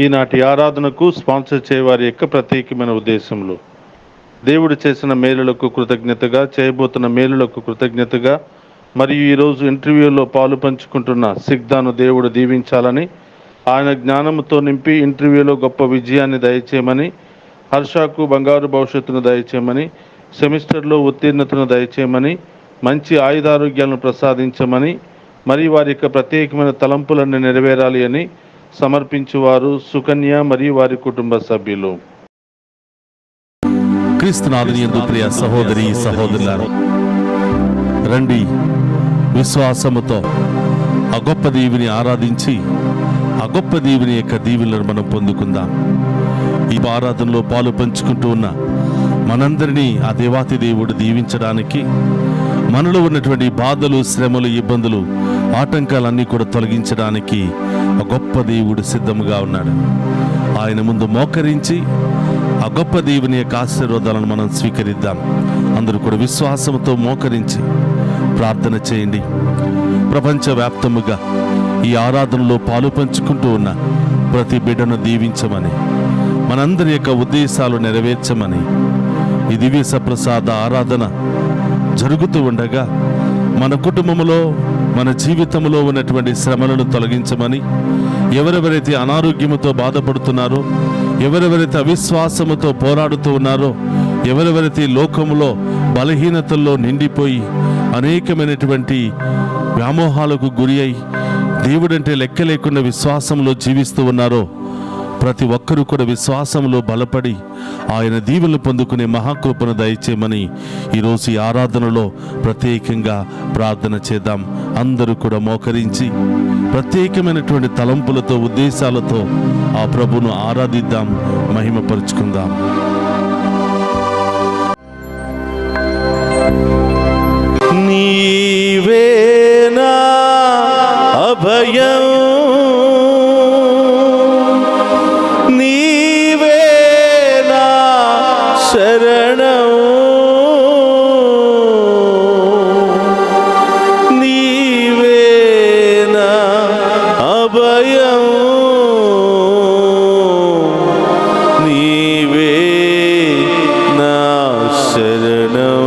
ఈనాటి ఆరాధనకు స్పాన్సర్ చేయవారి యొక్క ప్రత్యేకమైన ఉద్దేశంలో దేవుడు చేసిన మేలులకు కృతజ్ఞతగా, చేయబోతున్న మేలులకు కృతజ్ఞతగా, మరియు ఈరోజు ఇంటర్వ్యూలో పాలు పంచుకుంటున్న సిగ్దాను దేవుడు దీవించాలని, ఆయన జ్ఞానంతో నింపి ఇంటర్వ్యూలో గొప్ప విజయాన్ని దయచేయమని, హర్షకు బంగారు భవిష్యత్తును దయచేయమని, సెమిస్టర్లో ఉత్తీర్ణతను దయచేయమని, మంచి ఆయుధారోగ్యాలను ప్రసాదించమని, మరియు వారి యొక్క ప్రత్యేకమైన తలంపులన్నీ నెరవేరాలి అని సమర్పించువారు సుకన్య మరియు వారి కుటుంబ సభ్యులు. క్రీస్తునాథుని యందు ప్రియ సహోదరి సహోదరులారా, రండి విశ్వాసముతో ఆ గొప్ప దేవుని ఆరాధించి ఆ గొప్ప దేవుని యొక్క దీవెనలను మనం పొందుకుందాం. ఈ ఆరాధనలో పాలు పంచుకుంటూ ఉన్న మనందరినీ ఆ దేవాతి దేవుడు దీవించడానికి, మనలో ఉన్నటువంటి బాధలు, శ్రమలు, ఇబ్బందులు, ఆటంకాలన్నీ కూడా తొలగించడానికి ఆ గొప్ప దేవుడు సిద్ధముగా ఉన్నాడు. ఆయన ముందు మోకరించి ఆ గొప్ప దేవుని యొక్క ఆశీర్వాదాలను మనం స్వీకరిద్దాం. అందరూ కూడా విశ్వాసంతో మోకరించి ప్రార్థన చేయండి. ప్రపంచవ్యాప్తముగా ఈ ఆరాధనలో పాలు పంచుకుంటూ ఉన్న ప్రతి బిడ్డను దీవించమని, మనందరి యొక్క ఉద్దేశాలు నెరవేర్చమని, ఈ దివ్య సప్రసాద ఆరాధన జరుగుతూ ఉండగా మన కుటుంబంలో, మన జీవితంలో ఉన్నటువంటి శ్రమలను తొలగించమని, ఎవరెవరైతే అనారోగ్యముతో బాధపడుతున్నారో, ఎవరెవరైతే అవిశ్వాసముతో పోరాడుతూ ఉన్నారో, ఎవరెవరైతే లోకములో బలహీనతల్లో నిండిపోయి అనేకమైనటువంటి వ్యామోహాలకు గురి అయి దేవుడంటే లెక్క లేకుండా విశ్వాసంలో జీవిస్తూ ఉన్నారో, ప్రతి ఒక్కరూ కూడా విశ్వాసంలో బలపడి ఆయన దీవెనలు పొందుకునే మహాకృపను దయచేయమని ఈరోజు ఈ ఆరాధనలో ప్రత్యేకంగా ప్రార్థన చేద్దాం. అందరూ కూడా మోకరించి ప్రత్యేకమైనటువంటి తలంపులతో, ఉద్దేశాలతో ఆ ప్రభువును ఆరాధిద్దాం, మహిమపరుచుకుందాం. నీవేనా అభయం, నీవేనా శరణం, నీవేనా అభయం, నీవేనా శరణం.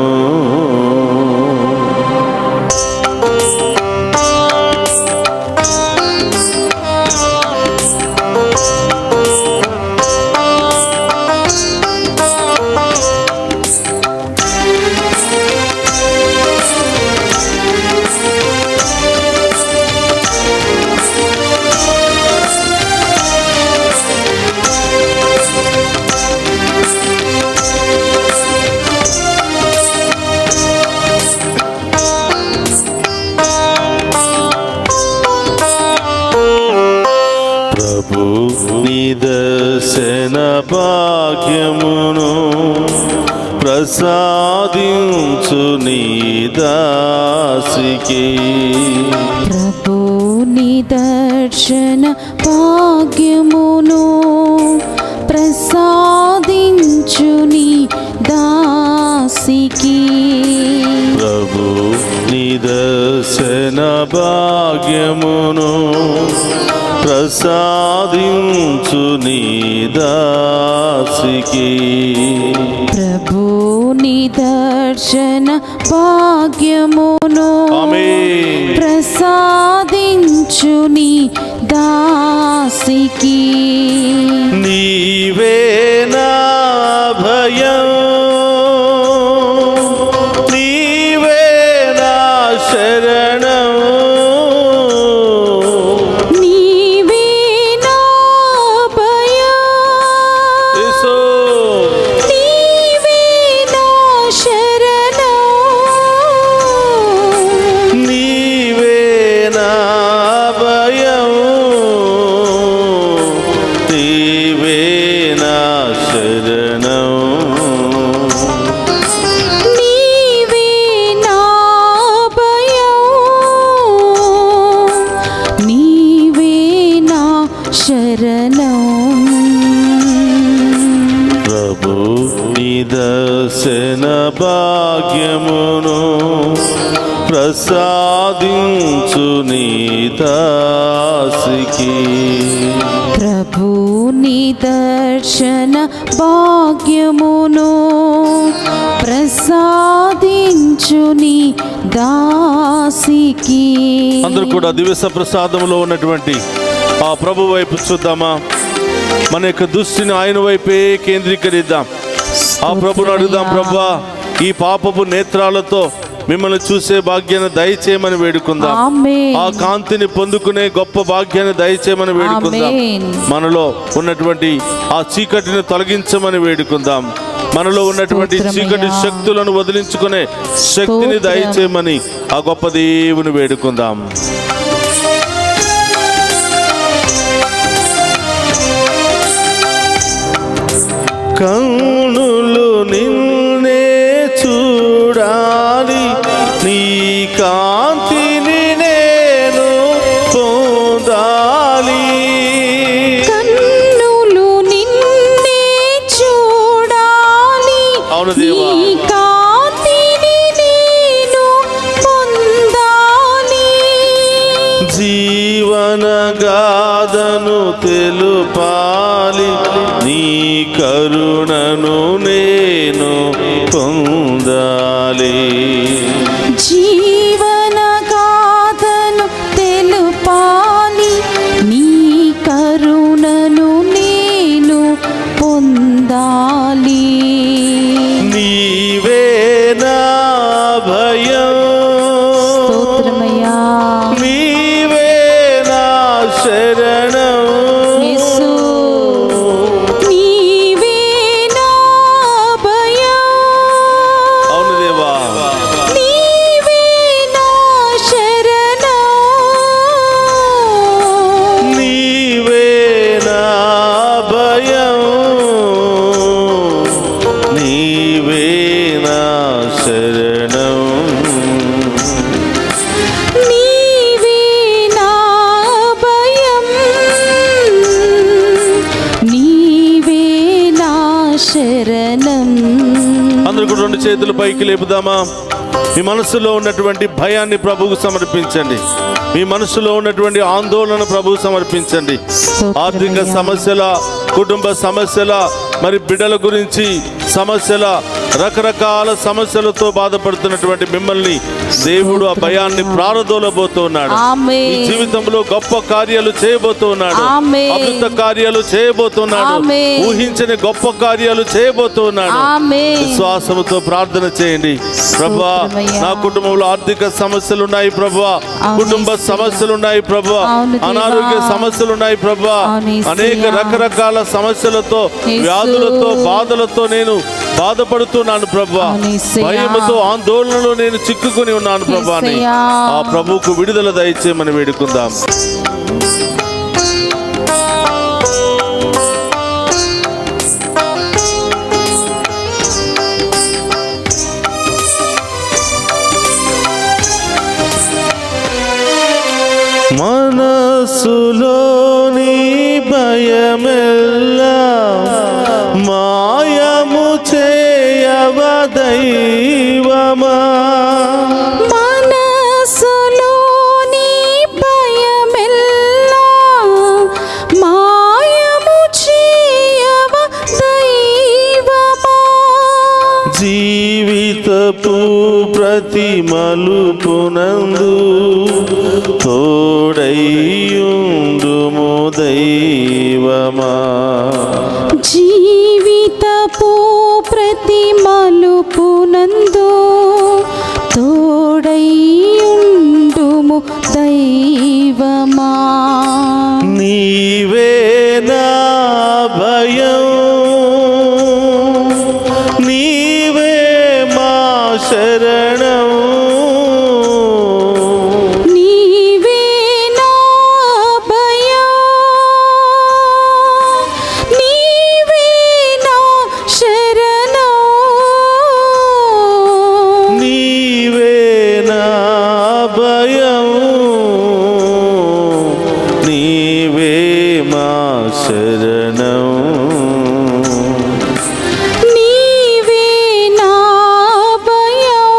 నిదర్శన భాగ్యమును ప్రసాదించు నీ దాసికి, ప్రభు నిదర్శన భాగ్యమును ప్రసాదించు నీ దాసికి, ప్రభు నిదర్శన భాగ్యమును ప్రసాదించు నీ దాసికి, ప్రభు నిదర్శన భాగ్యమును ప్రసాదించు నీ దాసికి, నీవేనా భయం, నీవేనా శరణం, ప్రభు నిదర్శన భాగ్యమును ప్రసాదించు నీ దాసికి, దర్శన భాగ్యమును ప్రసాదించు నీ దాసికి. అందరూ కూడా దివ్య ప్రసాదంలో ఉన్నటువంటి ఆ ప్రభు వైపు చూద్దామా? మన యొక్క దృష్టిని ఆయన వైపే కేంద్రీకరిద్దాం. ఆ ప్రభుని అడుగుదాం, ప్రభువా ఈ పాపపు నేత్రాలతో మిమ్మల్ని చూసే భాగ్యాన్ని దయచేయమని వేడుకుందాం. ఆ కాంతిని పొందుకునే గొప్ప భాగ్యాన్ని దయచేయమని వేడుకుందాం. మనలో ఉన్నటువంటి ఆ చీకటిని తొలగించమని వేడుకుందాం. మనలో ఉన్నటువంటి చీకటి శక్తులను వదిలించుకునే శక్తిని దయచేయమని ఆ గొప్ప దేవుని వేడుకుందాం. కన్నులు నిన్నే చూడాలి, నీ కాంతిని నేను పొందాలి. కన్నులు నిన్నే చూడాలి, అవును దేవా, నీ కాంతిని నేను పొందాలి. జీవన గాథను తెలుపాలి, నీ కరుణను నేను పొందాలి. జీవన గాథను తెలుపాలి, నీ కరుణను నేను పొందాలి. నీవే నా భయం, స్తోత్రమయ్యా, నీవే నా శరణం, యేసు నీవే నా భయం. అవును దేవా, నీవే నా శరణం, నీవే నా భయం, నీవే నా శరణం, నీవే నా భయం, నీవే నా శరణం. అందరూ కూడా రెండు చేతులు పైకి లేపుదామా? మీ మనసులో ఉన్నటువంటి భయాన్ని ప్రభువుకు సమర్పించండి. మీ మనసులో ఉన్నటువంటి ఆందోళన ప్రభువుకు సమర్పించండి. ఆర్థిక సమస్యల, కుటుంబ సమస్యల, మరి బిడ్డల గురించి సమస్యల, రకరకాల సమస్యలతో బాధపడుతున్నటువంటి మిమ్మల్ని దేవుడు ఆ భయాన్ని ప్రారదోలబోతూ ఉన్నాడు. మీ జీవితంలో గొప్ప కార్యాలు చేయబోతూ ఉన్నాడు. అద్భుత కార్యాలు చేయబోతున్నాడు. ఊహించని గొప్ప కార్యాలు చేయబోతూ ఉన్నాడు. విశ్వాసముతో ప్రార్థన చేయండి. ప్రభువా నా కుటుంబంలో ఆర్థిక సమస్యలు ఉన్నాయి ప్రభువా, కుటుంబ సమస్యలు ఉన్నాయి ప్రభువా, అనారోగ్య సమస్యలు ఉన్నాయి ప్రభువా, అనేక రకరకాల సమస్యలతో, వ్యాధులతో, బాధలతో నేను బాధపడుతున్నాను ప్రభువా, భయముతో ఆందోళనలో నేను చిక్కుకొని ఉన్నాను ప్రభువా అని ఆ ప్రభువుకు విడుదల దయచేయమని వేడుకుందాం. మనసులోని భయమెల్లా మాయము చేయవ దైవమా, మనసులోని భయమెల్లా మాయము చేయవ దైవమా. జీవితపు ప్రతి మలుపునందు తోడైయుండుము దైవమా, జీవితపు ప్రతి మలుపునందు తోడైయుండుము దైవమా. నీవే నా భయం, నీవే మా శరణం, నీవే నా భయం, నీవే నా శరణం, నీవే నా భయం, నీవే మా శరణం, నీవే నా భయం,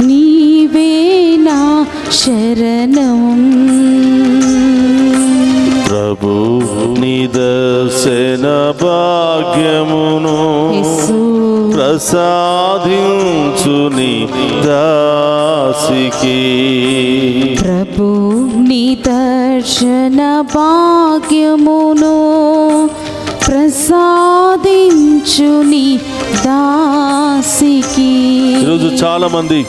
నీవే నా శరణం. ప్రభు నిదర్శన భాగ్యమును యేసు ప్రసాదించు నీ దాసికి. ప్రభు నిదర్శన భాగ్యమును ప్రసాదించు నీ దాసికి. ఈరోజు చాలా మంది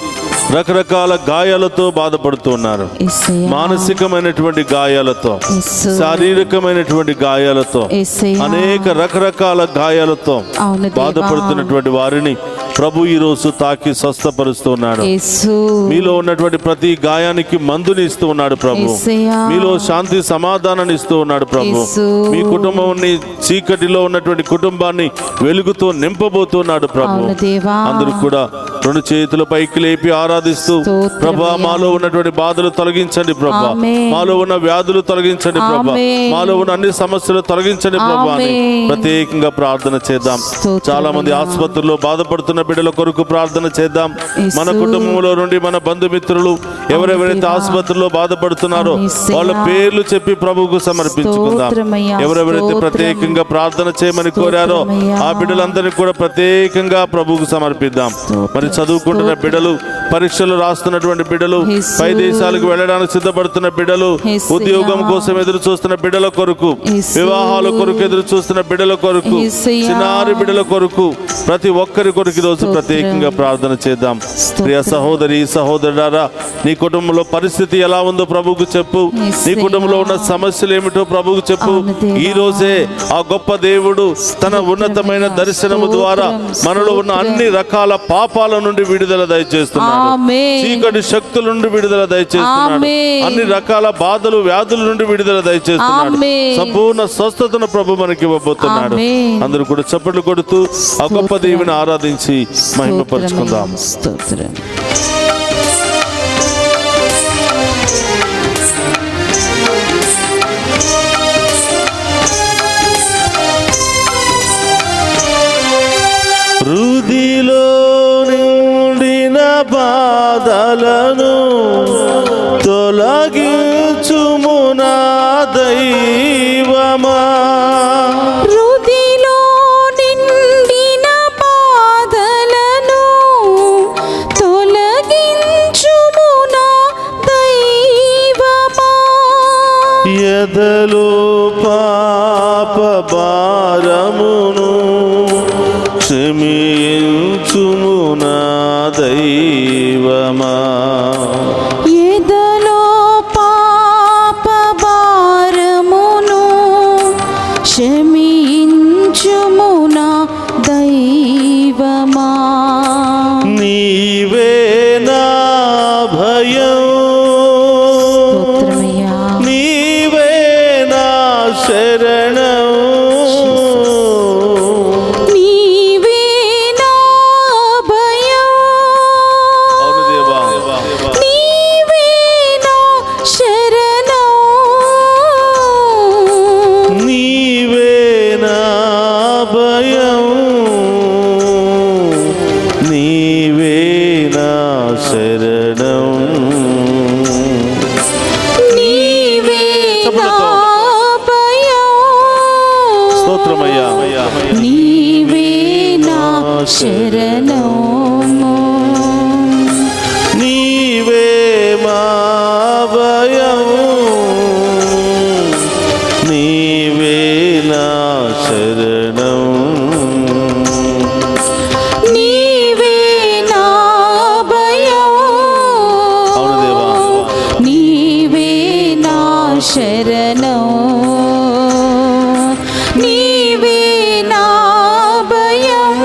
రకరకాల గాయాలతో బాధపడుతున్నారు. యేసయ్యా, మానసికమైనటువంటి గాయాలతో, యేసు, శారీరకమైనటువంటి గాయాలతో, యేసయ్యా, అనేక రకరకాల గాయాలతో అవును దేవా, బాధపడుతున్నటువంటి వారిని ప్రభు ఈ రోజు తాకి స్వస్థపరుస్తున్నాడు. యేసు, మీలో ఉన్నటువంటి ప్రతి గాయానికి మందుని ఇస్తూ ఉన్నాడు ప్రభు. యేసయ్యా, మీలో శాంతి సమాధానాన్ని ఇస్తూ ఉన్నాడు ప్రభు. యేసు, మీ కుటుంబాన్ని, చీకటిలో ఉన్నటువంటి కుటుంబాన్ని వెలుగుతో నింపబోతున్నాడు ప్రభు. అవును దేవా, అందరూ కూడా రెండు చేతుల పైకి లేపి ఆరాధిస్తూ, స్తోత్రమయ్యా. ప్రభా మాలో ఉన్నటువంటి బాధలు తొలగించండి ప్రభా, ఆమేన్. మాలో ఉన్న వ్యాధులు తొలగించండి ప్రభా, ఆమేన్. మాలో ఉన్న అన్ని సమస్యలు తొలగించండి ప్రభా అని ఆమేన్. ప్రత్యేకంగా ప్రార్థన చేద్దాం. స్తోత్రమయ్యా. చాలా మంది ఆసుపత్రుల్లో బాధపడుతున్న బిడ్డల కొరకు ప్రార్థన చేద్దాం. యేసు. మన కుటుంబంలో నుండి మన బంధుమిత్రులు ఎవరెవరైతే దేవా. ఆసుపత్రుల్లో బాధపడుతున్నారో యేసయ్యా. వాళ్ళ పేర్లు చెప్పి ప్రభువుకు సమర్పించుకుందాం. స్తోత్రమయ్యా, ఎవరెవరైతే స్తోత్రం. ప్రత్యేకంగా ప్రార్థన చేయమని కోరారో స్తోత్రమయ్యా. ఆ బిడ్డలందరినీ కూడా ప్రత్యేకంగా ప్రభువుకు సమర్పిద్దాం. మరి చదువుకుంటున్న బిడ్డలు, పరీక్షలు రాస్తున్నటువంటి బిడ్డలు, యేసు. పై దేశాలకు వెళ్ళడానికి సిద్ధపడుతున్న బిడ్డలు, యేసయ్యా. ఉద్యోగం కోసం ఎదురు చూస్తున్న బిడ్డల కొరకు, యేసు. వివాహాల కొరకు ఎదురు చూస్తున్న బిడ్డల కొరకు, యేసయ్యా. చిన్నారి బిడ్డల కొరకు, ప్రతి ఒక్కరి కొరకు ఈరోజు ప్రత్యేకంగా ప్రార్థన చేద్దాం. ప్రియ సహోదరి, సహోదరుడారా, నీ కుటుంబంలో పరిస్థితి ఎలా ఉందో ప్రభువుకు చెప్పు. నీ యేసయ్యా. కుటుంబంలో ఉన్న సమస్యలు ఏమిటో ప్రభువుకు చెప్పు. అవును దేవా. ఈ రోజే ఆ గొప్ప దేవుడు తన ఉన్నతమైన దర్శనము ద్వారా మనలో ఉన్న అన్ని రకాల పాపాల నుండి విడుదల దయచేస్తున్నాడు. ఆమేన్. చీకటి శక్తుల నుండి విడుదల దయచేస్తున్నాడు. ఆమేన్. అన్ని రకాల బాధలు, వ్యాధుల నుండి విడుదల దయచేస్తున్నాడు. ఆమేన్. సంపూర్ణ స్వస్థతను ప్రభు మనకి ఇవ్వబోతున్నాడు. ఆమేన్. అందరూ కూడా చప్పట్లు కొడుతూ ఆ గొప్ప దేవుని ఆరాధించి మహిమపరుచుకుందాం. స్తోత్రం. హృదిలో నిండిన బాధలను తొలగించుము నా దైవమా. హృదిలో నిండిన బాధలను తొలగించుము నా దైవమా. ఎదలో పాప భారమును క్షమించుము నా దైవమా. ఎదలో పాప భారమును క్షమించుము నా దైవమా. నీవే నా భయం, స్తోత్రమయ్యా, నీవే నా శరణం, నీవే నా భయం, అవును దేవా, నీవే నా శరణం, నీవే నా భయం, నీవే నా శరణం, నీవే నా భయం, స్తోత్రమయ్యా. నీవే నా శరణం, నీవే మా భయం, నీవే నా శరణం, నీవే నా భయం, అవును దేవా, నీవే నా శరణం, నీవే నా భయం,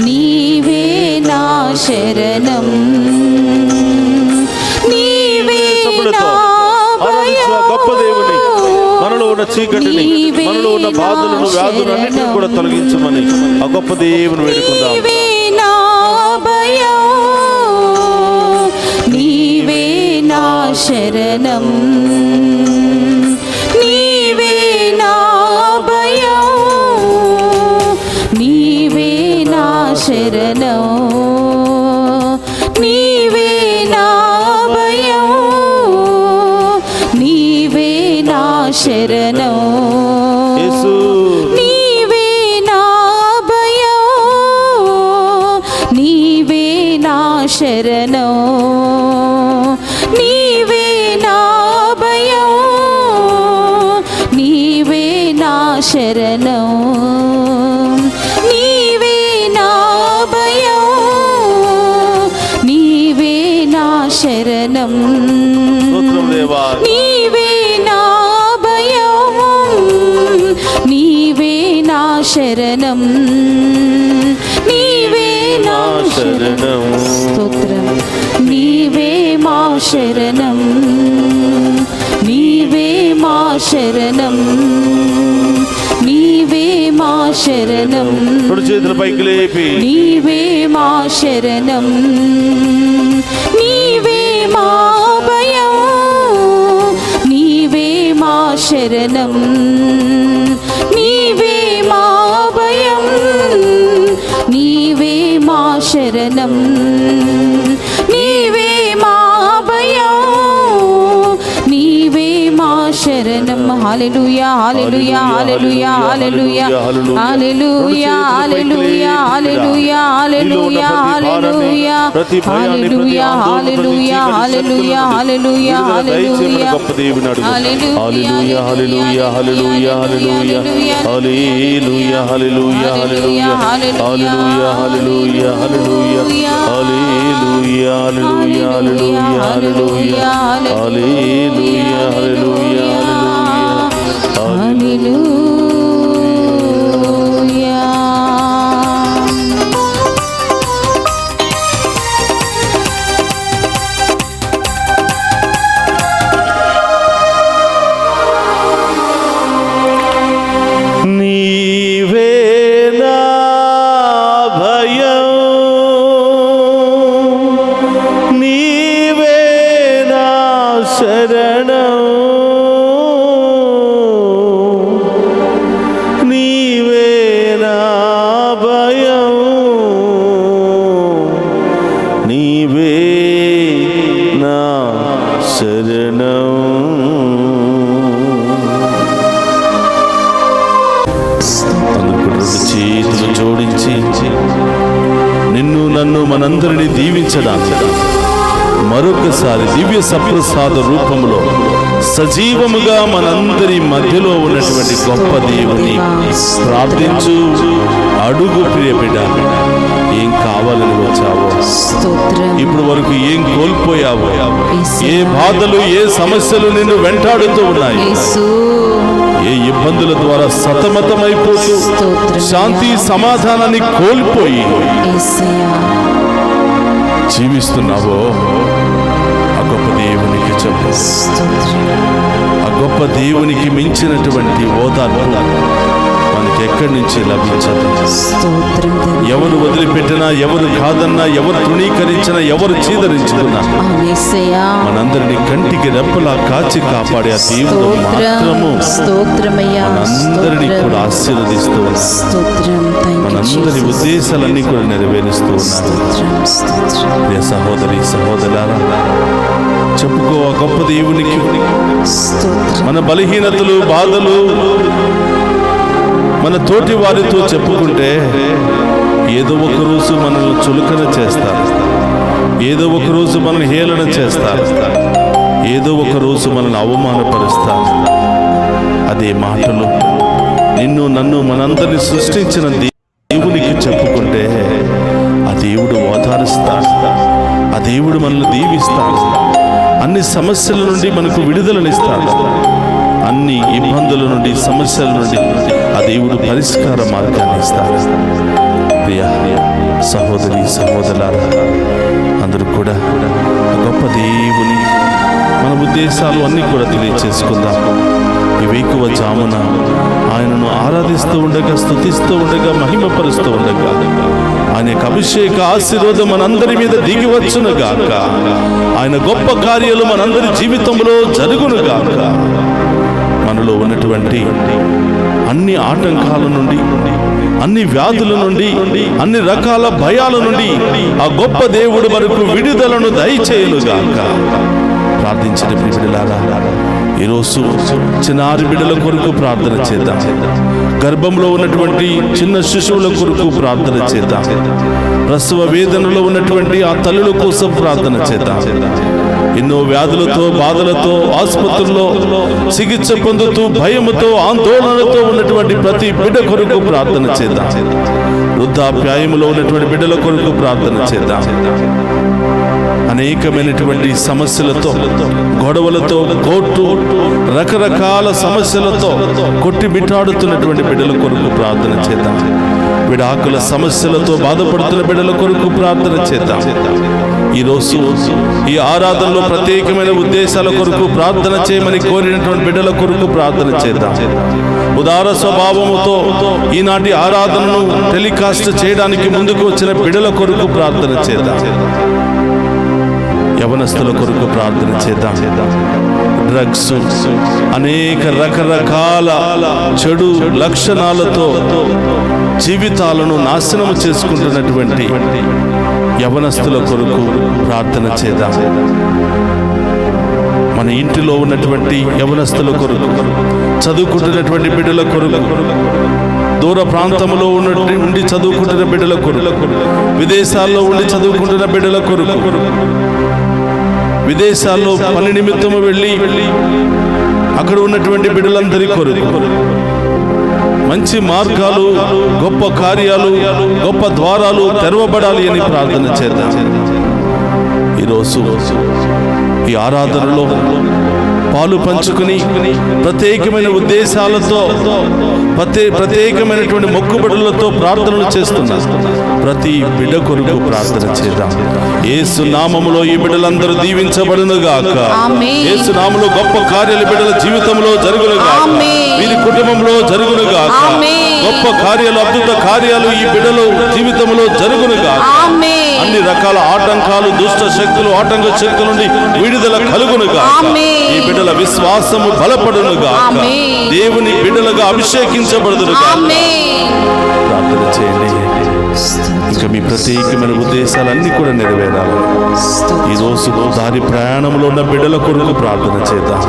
నీవే నా శరణం, నీవే నా ఆరాధించు ఆ గొప్ప దేవుని. మనలో ఉన్న చీకటిని, మనలో ఉన్న బాధలను, వ్యాధులను అన్నింటినీ కూడా తొలగించమని ఆ గొప్ప దేవుని వేడుకుందాం. నీవే నా భయం, నీవే నా శరణం, నీవే నా భయం, నీవే నా శరణం, నీవే నా భయం, నీవే నా శరణం యేసు నీవే నా అభయం నీవే నా శరణం నీవే నా అభయం నీవే నా శరణం నీవే నా అభయం నీవే నా శరణం స్తోత్రం దేవా నీవే నా అభయం నీవే నా శరణం నీవే నా శరణం స్తోత్రం నీవే మా శరణం నీవే మా శరణం నీవే మా శరణం రెండు చేతుల పైకి లేపి నీవే మా శరణం నీవే మా అభయం నీవే మా శరణం నీవే మా అభయం నీవే మా శరణం నీవే మా అభయం నీవే మా శరణం హల్లెలూయా హల్లెలూయా హల్లెలూయా హల్లెలూయా హల్లెలూయా హల్లెలూయా హల్లెలూయా హల్లెలూయా హల్లెలూయా హల్లెలూయా హల్లెలూయా హల్లెలూయా హల్లెలూయా హల్లెలూయా గొప్ప దేవుని అడుగు హల్లెలూయా హల్లెలూయా హల్లెలూయా హల్లెలూయా హల్లెలూయా హల్లెలూయా హల్లెలూయా హల్లెలూయా హల్లెలూయా హల్లెలూయా హల్లెలూయా హల్లెలూయా హల్లెలూయా హల్లెలూయా హల్లెలూయా హల్లెలూయా నీవే నా భయం నీవే నా శరణం నీవే నా భయం నీవే నా శరణం చేతులు జోడించి నిన్ను నన్ను మనందరినీ దీవించడానికి మరొకసారి దివ్య సప్రసాద రూపంలో సజీవముగా మనందరి మధ్యలో ఉన్నటువంటి గొప్ప దేవుని ప్రార్థించు. అడుగు ప్రియ బిడ్డ, ఏం కావాలని వచ్చావో, ఇప్పుడు వరకు ఏం కోల్పోయావో, ఏ బాధలు ఏ సమస్యలు నిన్ను వెంటాడుతూ ఉన్నాయి, ఏ ఇబ్బందుల ద్వారా సతమతమైపోతూ శాంతి సమాధానాన్ని కోల్పోయి జీవిస్తున్నావో, ఆ గొప్ప దేవునికి చెప్పు. ఆ గొప్ప దేవునికి మించినటువంటి ఓదార్పు మనకి ఎక్కడి నుంచి లభించదు. ఎవరు వదిలిపెట్టినా, ఎవరు కాదన్నా, ఎవరు తృణీకరించినా, ఎవరు చీదరించుకున్నా మనందరినీ కంటికి రెప్పలా కాచి కాపాడే ఆ దేవుడు మాత్రము మనందరినీ కూడా ఆశీర్వదిస్తూ ఉన్నాడు. మనందరి ఉద్దేశాలన్నీ కూడా నెరవేరుస్తూ ఉన్నాడు. ప్రియ సహోదరి సహోదరులారా, చెప్పుకో ఆ గొప్ప దేవునికి. మన బలహీనతలు, బాధలు మన తోటి వారితో చెప్పుకుంటే ఏదో ఒక రోజు మనల్ని చులకన చేస్తారు, ఏదో ఒక రోజు మనల్ని హేళన చేస్తారు, ఏదో ఒక రోజు మనల్ని అవమానపరుస్తారు. అదే మాటలు నిన్ను నన్ను మనందరినీ సృష్టించిన దేవునికి చెప్పుకుంటే ఆ దేవుడు ఓదారుస్తాడు, ఆ దేవుడు మనల్ని దీవిస్తాడు, అన్ని సమస్యల నుండి మనకు విడుదలనిస్తాడు, అన్ని ఇబ్బందుల నుండి సమస్యల నుండి ఆ దేవుడు పరిష్కార మార్గాన్ని ఇస్తాడు. ప్రియ సహోదరి సహోదరులారా, అందరూ కూడా గొప్ప దేవుని మన ఉద్దేశాలు అన్నీ కూడా తెలియచేసుకుందాం. ఈ వేకువ జామున ఆయనను ఆరాధిస్తూ ఉండగా, స్తుతిస్తూ ఉండగా, మహిమపరుస్తూ ఉండగా ఆయన యొక్క అభిషేక ఆశీర్వాదం మనందరి మీద దిగి వచ్చును గాక. ఆయన గొప్ప కార్యాలు మనందరి జీవితంలో జరుగును గాక. మనలో ఉన్నటువంటి అన్ని ఆటంకాల నుండి, అన్ని వ్యాధుల నుండి, అన్ని రకాల భయాల నుండి ఆ గొప్ప దేవుడు మనకు విడుదలను దయచేయును గాక. ప్రార్థించిన ప్రియులారా, ఈరోజు చిన్నారి బిడ్డల కొరకు ప్రార్థన చేద్దాం. గర్భంలో ఉన్నటువంటి చిన్న శిశువుల కొరకు ప్రార్థన చేద్దాం. ప్రసవ వేదనలో ఉన్నటువంటి ఆ తల్లుల కోసం ప్రార్థన చేద్దాం. ఎన్నో వ్యాధులతో బాధలతో ఆసుపత్రుల్లో చికిత్స పొందుతూ భయముతో ఆందోళనతో ఉన్నటువంటి ప్రతి బిడ్డ కొరకు ప్రార్థన చేద్దాం. వృద్ధాప్యాయములో ఉన్నటువంటి బిడ్డల కొరకు ప్రార్థన చేద్దాం. అనేకమైనటువంటి సమస్యలతో, గొడవలతో, కోర్టు రకరకాల సమస్యలతో కొట్టిమిట్టాడుతున్నటువంటి బిడ్డల కొరకు ప్రార్థన చేద్దాం. విడాకుల సమస్యలతో బాధపడుతున్న బిడ్డల కొరకు ప్రార్థన చేద్దాం. ఈరోజు ఈ ఆరాధనలో ప్రత్యేకమైన ఉద్దేశాల కొరకు ప్రార్థన చేయమని కోరినటువంటి బిడ్డల కొరకు ప్రార్థన చేద్దాం. ఉదార స్వభావముతో ఈనాటి ఆరాధనను టెలికాస్ట్ చేయడానికి ముందుకు వచ్చిన బిడ్డల కొరకు ప్రార్థన చేద్దాం. యవనస్తుల కొరకు ప్రార్థన చేద్దాం. డ్రగ్స్, అనేక రకరకాల చెడు లక్షణాలతో జీవితాలను నాశనం చేసుకుంటున్నటువంటి యవనస్తుల కొరకు ప్రార్థన చేద్దాం. మన ఇంటిలో ఉన్నటువంటి యవనస్తుల కొరకు, చదువుకుంటున్నటువంటి బిడ్డల కొరకు, దూర ప్రాంతంలో ఉండి చదువుకుంటున్న బిడ్డల కొరకు, విదేశాల్లో ఉండి చదువుకుంటున్న బిడ్డల కొరకు, విదేశాల్లో పని నిమిత్తము వెళ్ళి అక్కడ ఉన్నటువంటి బిడ్డలందరి కొరకు మంచి మార్గాలు, గొప్ప కార్యాలు, గొప్ప ద్వారాలు తెరవబడాలి అని ప్రార్థన చేద్దాం. ఈరోజు ఈ ఆరాధనలో పాలు పంచుకుని ప్రత్యేకమైన ఉద్దేశాలతో, ప్రత్యేకమైనటువంటి మొక్కుబడులతో ప్రార్థనలు చేస్తున్నా ప్రతి బిడ్డ కొరకు ప్రార్థన చేద్దాం. యేసు నామములో ఈ బిడ్డలందరూ దీవించబడునుగాక. యేసు నామములో గొప్ప కార్యాలు బిడ్డల జీవితంలో జరుగునుగాక. వీరి కుటుంబంలో జరుగునుగాక. గొప్ప కార్యాలు, అద్భుత కార్యాలు ఈ బిడ్డల జీవితంలో జరుగునుగాక. అన్ని రకాల ఆటంకాలు, దుష్ట శక్తులు, ఆటంక శక్తుల నుండి విడుదల కలుగునుగాక. ఈ బిడ్డల విశ్వాసము బలపడునుగాక. దేవుని బిడ్డలుగా అభిషేకించబడునుగాక. ప్రార్థన చేయండి. ఇంకా మీ ప్రత్యేకమైన ఉద్దేశాలన్నీ కూడా నెరవేరాలి. ఈరోజు దారి ప్రయాణంలో ఉన్న బిడ్డల కొరకు ప్రార్థన చేద్దాం.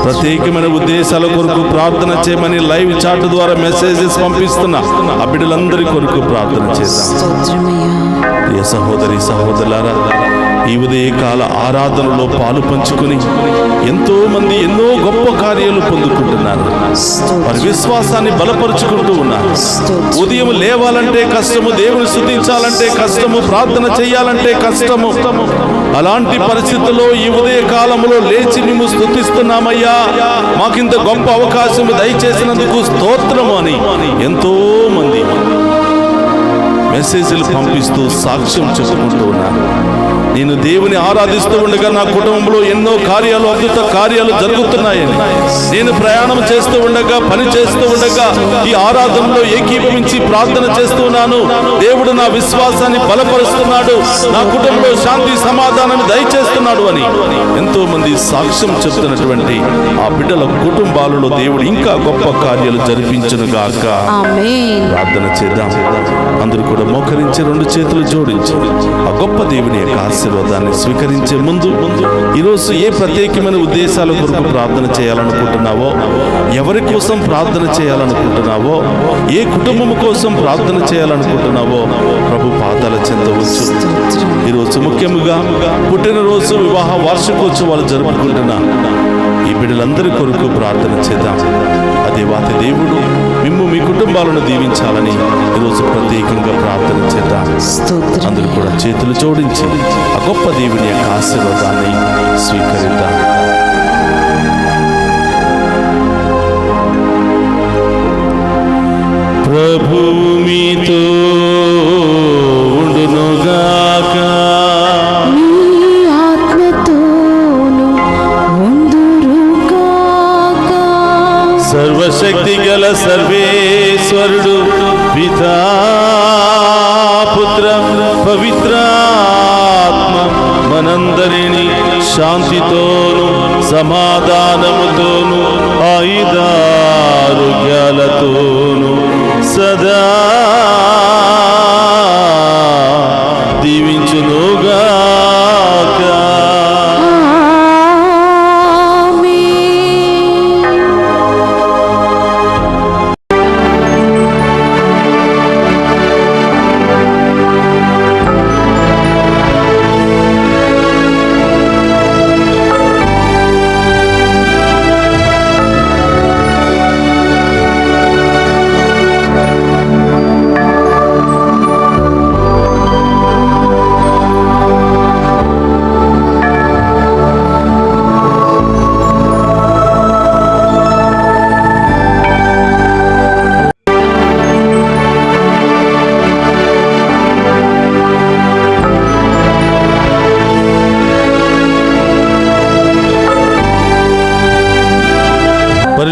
ప్రత్యేకమైన ఉద్దేశాల కొరకు ప్రార్థన చేయమని లైవ్ చాట్ ద్వారా మెసేజెస్ పంపిస్తున్న ఆ బిడ్డలందరి కొరకు ప్రార్థన చేద్దాం. ప్రియ సహోదరి సహోదరులారా, ఈ ఉదయకాల ఆరాధనలో పాలు పంచుకుని ఎంతో మంది ఎన్నో గొప్ప కార్యాలు పొందుకుంటున్నారు. వారి విశ్వాసాన్ని బలపరుచుకుంటూ ఉన్నారు. ఉదయం లేవాలంటే కష్టము, దేవుని స్తుతించాలంటే కష్టము, ప్రార్థన చేయాలంటే కష్టము. అలాంటి పరిస్థితుల్లో ఈ ఉదయ కాలంలో లేచి మేము స్తుతిస్తున్నామయ్యా, మాకింత గొప్ప అవకాశం దయచేసినందుకు స్తోత్రము అని ఎంతో మంది మెసేజ్లు పంపిస్తూ సాక్ష్యం చెప్పుకుంటూ ఉన్నారు. నేను దేవుని ఆరాధిస్తూ ఉండగా నా కుటుంబంలో ఎన్నో కార్యాలు, అద్భుత కార్యాలు జరుగుతున్నాయని, నేను ప్రయాణం చేస్తూ ఉండగా, పని చేస్తూ ఉండగా ఈ ఆరాధనలో ఏకీభవించి ప్రార్థన చేస్తున్నాను. దేవుడు నా విశ్వాసాన్ని బలపరుస్తున్నాడు, నా కుటుంబంలో శాంతి సమాధానాన్ని దయచేస్తున్నాడు అని ఎంతో మంది సాక్ష్యం చెప్తున్నటువంటి ఆ బిడ్డల కుటుంబాలలో దేవుడు ఇంకా గొప్ప కార్యాలు జరిపించునుగాక. ప్రార్థన చేద్దాం. అందరూ కూడా మోకరించి రెండు చేతులు జోడించి ఆ గొప్ప దేవుని యొక్క ఆశీర్వాదాన్ని స్వీకరించే ముందు ఈరోజు ఏ ప్రత్యేకమైన ఉద్దేశాల కొరకు ప్రార్థన చేయాలనుకుంటున్నావో, ఎవరి కోసం ప్రార్థన చేయాలనుకుంటున్నావో, ఏ కుటుంబం కోసం ప్రార్థన చేయాలనుకుంటున్నావో ప్రభు పాదాల చెంత వచ్చు. ఈరోజు ముఖ్యంగా పుట్టినరోజు, వివాహ వార్షికోత్సవాలు జరుపుకుంటున్నా ఈ బిడ్డలందరి కొరకు ప్రార్థన చేద్దాం. అదే వాటి దేవుడు మిమ్ము మీ కుటుంబాలను దీవించాలని ఈరోజు ప్రత్యేకంగా ప్రార్థన చేద్దాం. అందరూ కూడా చేతులు జోడించి ఆ గొప్ప దేవుని యొక్క ఆశీర్వాదాన్ని స్వీకరిద్దాం. ప్రభువు మీతో ఉండునుగాక. సర్వశక్తి గల సర్వేశ్వరుడు పితా, పుత్ర, పవిత్రాత్మ మనందరినీ శాంతితోను సమాధానముతోను ఆయుధారోగ్యాలతోను సదా దీవించునుగాక.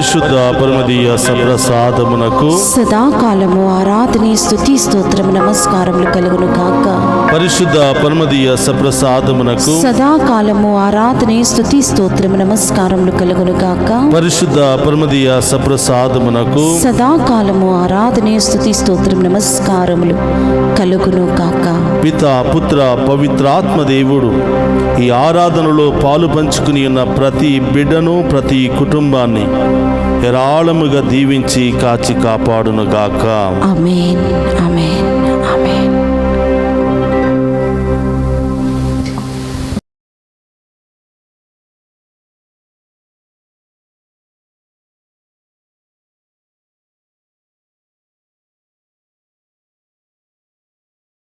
పరిశుద్ధ పరమదీయ సప్రసాదమునకు సదాకాలము ఆరాధనే స్తుతి స్తోత్రము నమస్కారములు కలుగును గాక. పరిశుద్ధ పరమదీయ సప్రసాదమునకు సదాకాలము ఆరాధనే స్తుతి స్తోత్రము నమస్కారములు కలుగును గాక. పరిశుద్ధ పరమదీయ సప్రసాదమునకు సదాకాలము ఆరాధనే స్తుతి స్తోత్రము నమస్కారములు కలుగును గాక. పిత పుత్ర పవిత్రాత్మ దేవుడు ఈ ఆరాధనలో పాలు పంచుకుని ఉన్న ప్రతి బిడ్డను ప్రతి కుటుంబాన్ని ఏరాళముగా దీవించి కాచి కాపాడును గాక. ఆమేన్ ఆమేన్.